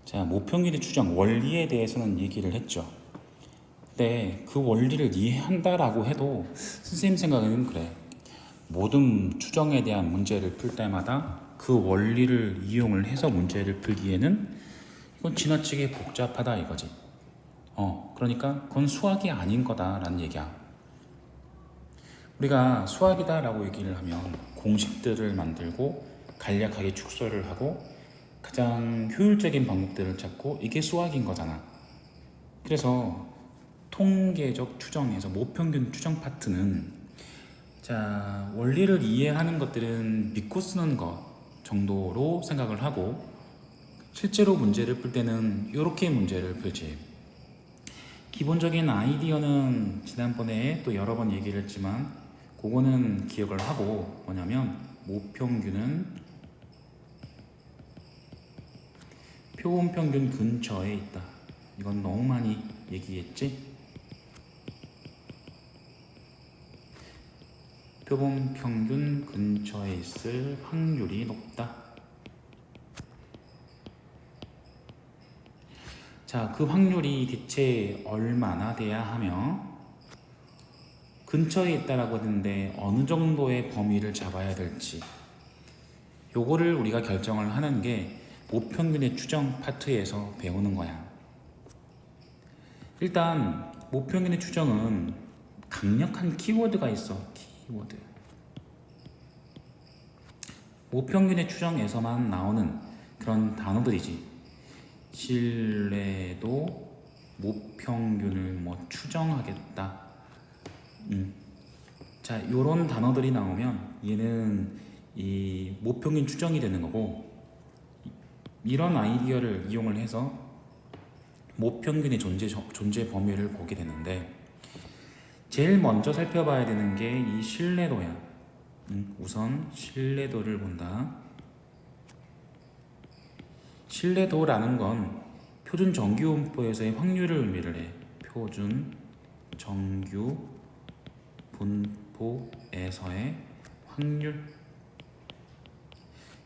자, 모평균의 추정 원리에 대해서는 얘기를 했죠. 근데 그 원리를 이해한다라고 해도 선생님 생각에는 그래. 모든 추정에 대한 문제를 풀 때마다 그 원리를 이용을 해서 문제를 풀기에는 이건 지나치게 복잡하다 이거지. 그러니까 그건 수학이 아닌 거다라는 얘기야. 우리가 수학이다라고 얘기를 하면 공식들을 만들고 간략하게 축소를 하고 가장 효율적인 방법들을 찾고 이게 수학인 거잖아. 그래서 통계적 추정에서 모평균 추정 파트는 자, 원리를 이해하는 것들은 믿고 쓰는 것 정도로 생각을 하고 실제로 문제를 풀 때는 이렇게 문제를 풀지. 기본적인 아이디어는 지난번에 또 여러 번 얘기를 했지만 그거는 기억을 하고 뭐냐면 모평균은 표본평균 근처에 있다. 이건 너무 많이 얘기했지? 표본평균 근처에 있을 확률이 높다. 자, 그 확률이 대체 얼마나 돼야 하며 근처에 있다라고 했는데 어느 정도의 범위를 잡아야 될지 요거를 우리가 결정을 하는 게 모평균의 추정 파트에서 배우는 거야. 일단 모평균의 추정은 강력한 키워드가 있어. 키워드. 모평균의 추정에서만 나오는 그런 단어들이지. 신뢰도 모평균을 뭐 추정하겠다. 자, 요런 단어들이 나오면 얘는 이 모평균 추정이 되는 거고 이런 아이디어를 이용을 해서 모평균의 존재 범위를 보게 되는데 제일 먼저 살펴봐야 되는 게 이 신뢰도야. 우선 신뢰도를 본다. 신뢰도라는 건 표준 정규 분포에서의 확률을 의미를 해. 표준 정규 분포에서의 확률.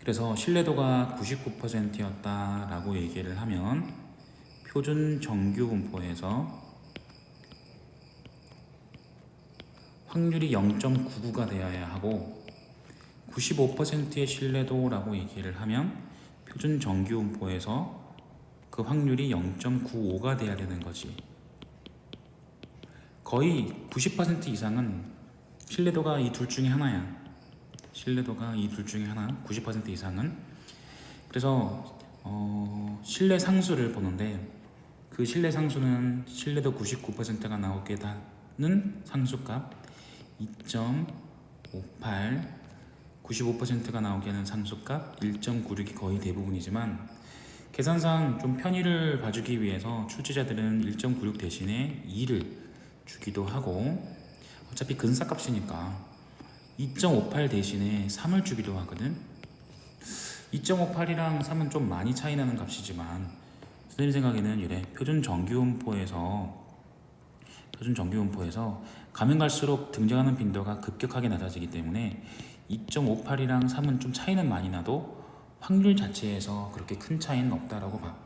그래서 신뢰도가 99%였다라고 얘기를 하면 표준 정규 분포에서 확률이 0.99가 되어야 하고 95%의 신뢰도라고 얘기를 하면 표준 정규 분포에서 그 확률이 0.95가 돼야 되는 거지. 거의 90% 이상은 신뢰도가 이 둘 중에 하나야. 신뢰도가 이 둘 중에 하나, 90% 이상은. 그래서 신뢰 상수를 보는데 그 신뢰 상수는 신뢰도 99%가 나오게 되는 상수값 2.58, 95%가 나오게 하는 상수값 1.96이 거의 대부분이지만 계산상 좀 편의를 봐주기 위해서 출제자들은 1.96 대신에 2를 주기도 하고 어차피 근사값이니까 2.58 대신에 3을 주기도 하거든. 2.58이랑 3은 좀 많이 차이 나는 값이지만 선생님 생각에는 이래. 표준 정규분포에서 가면 갈수록 등장하는 빈도가 급격하게 낮아지기 때문에 2.58이랑 3은 좀 차이는 많이 나도 확률 자체에서 그렇게 큰 차이는 없다라고 봐.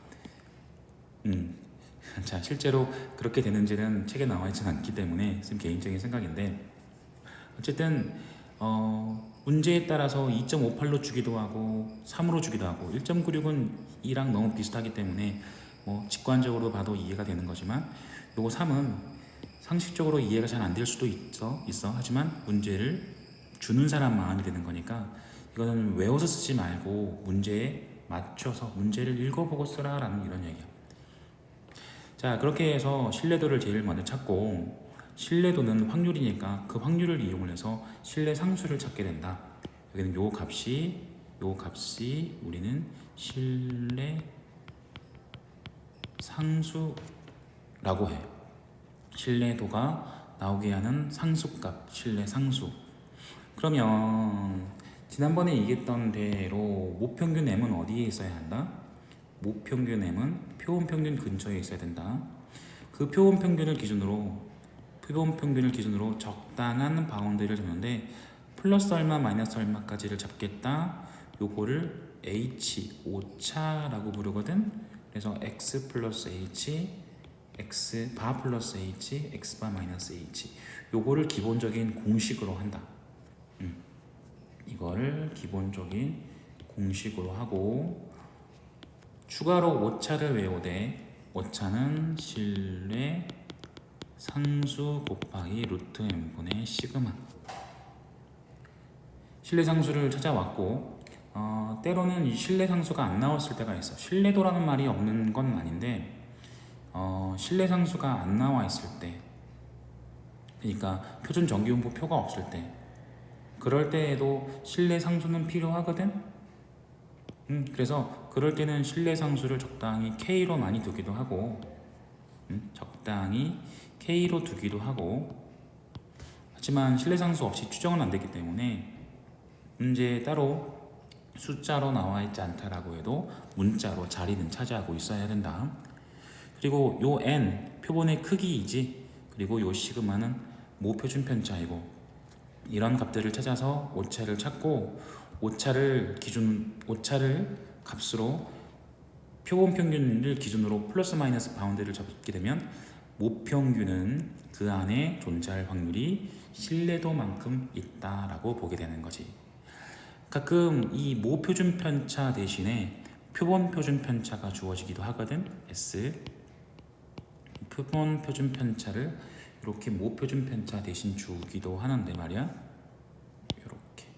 자, 실제로 그렇게 되는지는 책에 나와 있지는 않기 때문에 선생님 개인적인 생각인데 어쨌든 문제에 따라서 2.58로 주기도 하고 3으로 주기도 하고 1.96은 2랑 너무 비슷하기 때문에 뭐 직관적으로 봐도 이해가 되는 거지만 요거 3은 상식적으로 이해가 잘 안 될 수도 있어. 하지만 문제를 주는 사람 마음이 되는 거니까 이거는 외워서 쓰지 말고 문제에 맞춰서 문제를 읽어보고 쓰라 라는 이런 얘기야. 자, 그렇게 해서 신뢰도를 제일 먼저 찾고 신뢰도는 확률이니까 그 확률을 이용을 해서 신뢰 상수를 찾게 된다. 여기는 요 값이 우리는 신뢰 상수라고 해. 신뢰도가 나오게 하는 상수값, 신뢰 상수. 그러면 지난번에 얘기했던 대로 모평균 m은 어디에 있어야 한다? 모평균 m은 표본평균 근처에 있어야 된다. 그 표본평균을 기준으로 적당한 바운드를 잡는데 플러스 얼마 마이너스 얼마까지를 잡겠다. 요거를 H 오차라고 부르거든. 그래서 x 플러스 h, x 바 플러스 h, x 바 마이너스 h 요거를 기본적인 공식으로 한다. 이거를 기본적인 공식으로 하고 추가로 오차를 외우되 오차는 실내 상수 곱하기 루트 n분의 시그마. 실내 상수를 찾아왔고 때로는 이 실내 상수가 안 나왔을 때가 있어. 실내도라는 말이 없는 건 아닌데 실내 상수가 안 나와 있을 때, 그러니까 표준 정기분포 표가 없을 때, 그럴 때에도 실내 상수는 필요하거든. 그래서 그럴 때는 실내 상수를 적당히 K로 많이 두기도 하고, 적당히 K로 두기도 하고, 하지만 실내 상수 없이 추정은 안 되기 때문에 문제에 따로 숫자로 나와 있지 않다라고 해도 문자로 자리는 차지하고 있어야 된다. 그리고 요 n 표본의 크기이지, 그리고 요 시그마는 모표준 편차이고, 이런 값들을 찾아서 오차를 찾고 오차를 값으로 표본 평균을 기준으로 플러스 마이너스 바운드를 잡게 되면 모평균은 그 안에 존재할 확률이 신뢰도만큼 있다라고 보게 되는 거지. 가끔 이 모표준 편차 대신에 표본 표준 편차가 주어지기도 하거든. S 표본 표준 편차를 이렇게 모표준 편차 대신 주기도 하는데 말이야. 이렇게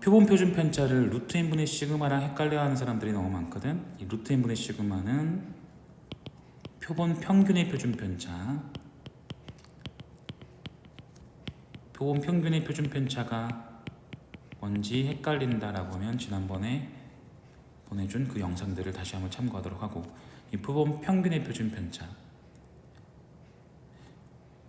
표본 표준 편차를 루트 n분의 시그마랑 헷갈려하는 사람들이 너무 많거든. 이 루트 n분의 시그마는 표본 평균의 표준 편차, 표본 평균의 표준 편차가 뭔지 헷갈린다라고 하면 지난번에 보내준 그 영상들을 다시 한번 참고하도록 하고, 이 표본 평균의 표준 편차.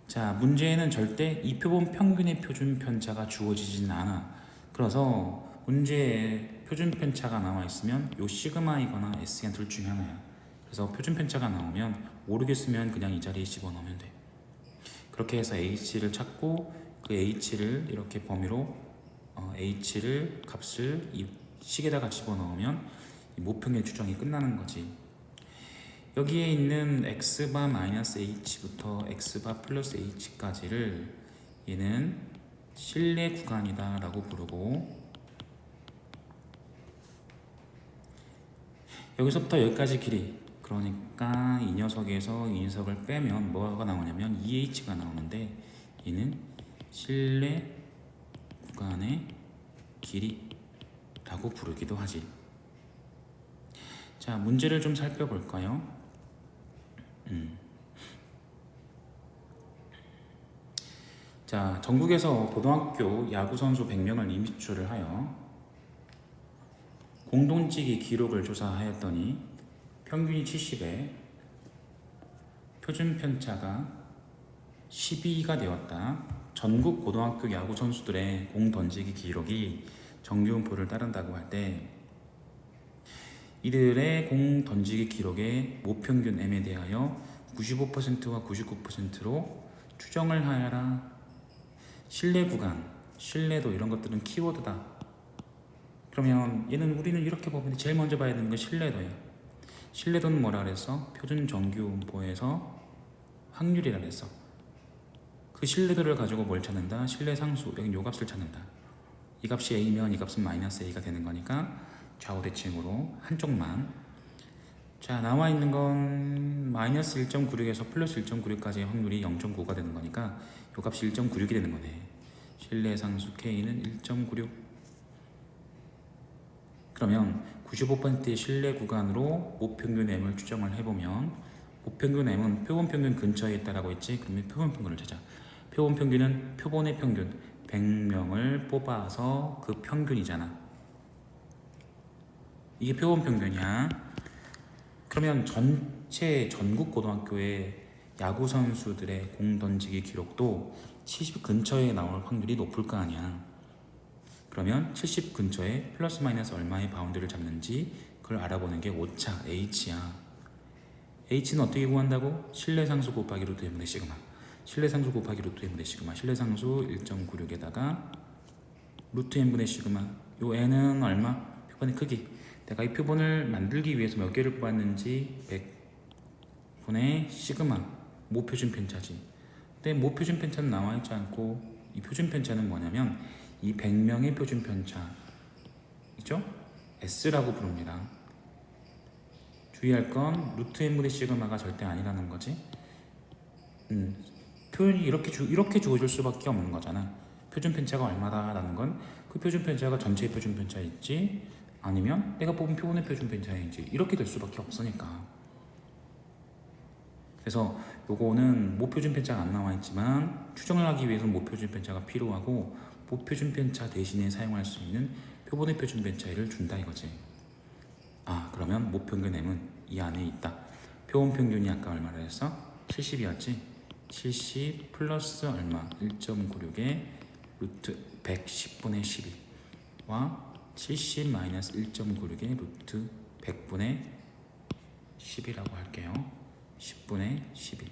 자, 문제에는 절대 이 표본 평균의 표준 편차가 주어지진 않아. 그래서 문제에 표준 편차가 나와 있으면 요 시그마이거나 S가 둘 중에 하나야. 그래서 표준 편차가 나오면 모르겠으면 그냥 이 자리에 집어넣으면 돼. 그렇게 해서 H를 찾고 그 H를 이렇게 범위로 H를 값을 이 식에다가 집어넣으면 이 모평균 추정이 끝나는 거지. 여기에 있는 x바 마이너스 h부터 x바 플러스 h까지를 얘는 실내 구간이다 라고 부르고, 여기서부터 여기까지 길이, 그러니까 이 녀석에서 이 녀석을 빼면 뭐가 나오냐면 2h가 나오는데, 얘는 실내 구간의 길이라고 부르기도 하지. 자, 문제를 좀 살펴볼까요? 자, 전국에서 고등학교 야구 선수 100명을 임시추를 하여 공동찌기 기록을 조사하였더니 평균이 70에 표준 편차가 12가 되었다. 전국 고등학교 야구 선수들의 공 던지기 기록이 정규분포를 따른다고 할 때 이들의 공 던지기 기록의 모평균 M에 대하여 95%와 99%로 추정을 하여라. 신뢰 구간, 신뢰도 이런 것들은 키워드다. 그러면 얘는 우리는 이렇게 보면 제일 먼저 봐야 되는 건 신뢰도예요. 신뢰도는 뭐라 그랬어? 표준 정규분포에서 확률이라 그랬어. 그 신뢰도를 가지고 뭘 찾는다? 신뢰 상수, 여기 요 값을 찾는다. 이 값이 A면 이 값은 마이너스 A가 되는 거니까 좌우 대칭으로 한쪽만. 자, 나와 있는 건 마이너스 1.96에서 플러스 1.96까지의 확률이 0.9가 되는 거니까 요 값이 1.96이 되는 거네. 신뢰 상수 K는 1.96. 그러면 95%의 신뢰 구간으로 모평균 M을 추정을 해보면, 모평균 M은 표본 평균 근처에 있다라고 했지. 그러면 표본 평균을 찾아. 표본 평균은 표본의 평균 100명을 뽑아서 그 평균이잖아. 이게 표본 평균이야. 그러면 전체 전국 고등학교의 야구 선수들의 공 던지기 기록도 70 근처에 나올 확률이 높을 거 아니야. 그러면 70 근처에 플러스 마이너스 얼마의 바운드를 잡는지 그걸 알아보는 게 오차 H야. H는 어떻게 구한다고? 실내상수 곱하기 루트 n분의 시그마. 실내상수 곱하기 루트 n분의 시그마. 실내상수 1.96에다가 루트 n분의 시그마 요 n은 얼마? 표본의 크기. 내가 이 표본을 만들기 위해서 몇 개를 뽑았는지 100분의 시그마 모표준 편차지. 근데 모표준 편차는 나와 있지 않고 이 표준 편차는 뭐냐면 이 100명의 표준 편차 있죠? S라고 부릅니다. 주의할 건 루트 n분의 시그마가 절대 아니라는 거지. 표현이 이렇게 주어질 수밖에 없는 거잖아. 표준 편차가 얼마다라는 건 그 표준 편차가 전체의 표준 편차일지 아니면 내가 뽑은 표본의 표준 편차인지 이렇게 될 수밖에 없으니까. 그래서 요거는 모표준 편차가 안 나와 있지만 추정을 하기 위해서는 모표준 편차가 필요하고 모표준 편차 대신에 사용할 수 있는 표본의 표준 편차를 준다 이거지. 그러면 모평균 m은 이 안에 있다. 표본 평균이 아까 얼마를 했어? 70이었지? 70 플러스 얼마? 1.96에 루트 110분의 12와 70 마이너스 1.96의 루트 100분의 10이라고 할게요. 10분의 12.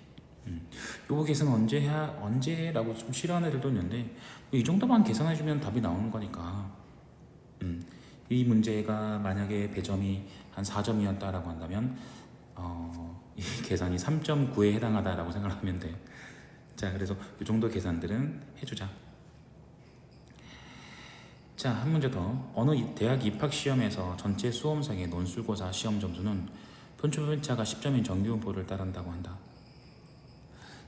요거 계산 언제라고 좀 싫어하는 애들도 있는데 이 정도만 계산해주면 답이 나오는 거니까. 이 문제가 만약에 배점이 한 4점이었다라고 한다면 이 계산이 3.9에 해당하다라고 생각하면 돼. 자, 그래서 이 정도 계산들은 해주자. 자, 한 문제 더. 어느 대학 입학 시험에서 전체 수험생의 논술고사 시험 점수는 표준편차가 10점인 정규분포를 따른다고 한다.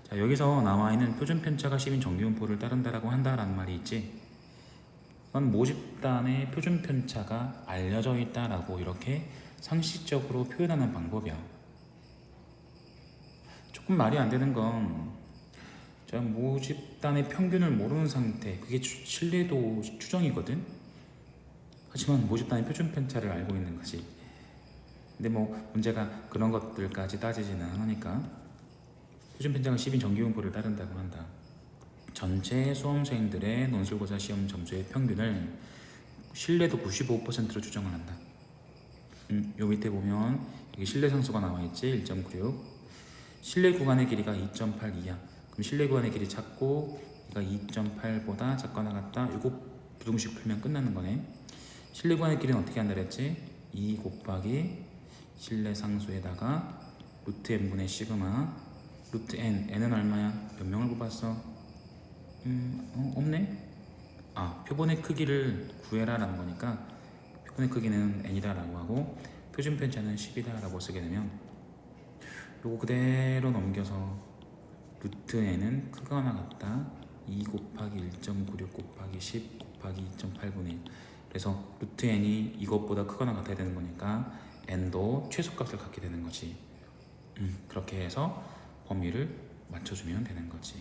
자, 여기서 나와 있는 표준편차가 10인 정규분포를 따른다라고 한다라는 말이 있지. 그건 모집단의 표준편차가 알려져 있다라고 이렇게 상식적으로 표현하는 방법이야. 조금 말이 안 되는 건 모집단의 평균을 모르는 상태, 그게 신뢰도 추정이거든. 하지만 모집단의 표준 편차를 알고 있는 거지. 근데 뭐 문제가 그런 것들까지 따지지는 않으니까 표준 편차가 10인 정규분포를 따른다고 한다. 전체 수험생들의 논술고사 시험 점수의 평균을 신뢰도 95%로 추정을 한다. 요 밑에 보면 여기 신뢰 상수가 나와 있지. 1.96. 신뢰 구간의 길이가 2.82야. 그럼 신뢰 구간의 길이 작고 얘가 2.8보다 작거나 같다. 이거 부등식 풀면 끝나는 거네. 신뢰 구간의 길이는 어떻게 한다 그랬지? 2 곱하기 신뢰 상수에다가 루트 n분의 시그마 루트 n은 얼마야? 몇 명을 뽑았어? 없네? 표본의 크기를 구해라 라는 거니까 표본의 크기는 n이다 라고 하고 표준 편차는 10이다 라고 쓰게 되면 요거 그대로 넘겨서 루트 n은 크거나 같다 2 곱하기 1.96 곱하기 10 곱하기 2.8분의 1. 그래서 루트 n이 이것보다 크거나 같아야 되는 거니까 n도 최소값을 갖게 되는 거지. 그렇게 해서 범위를 맞춰주면 되는 거지.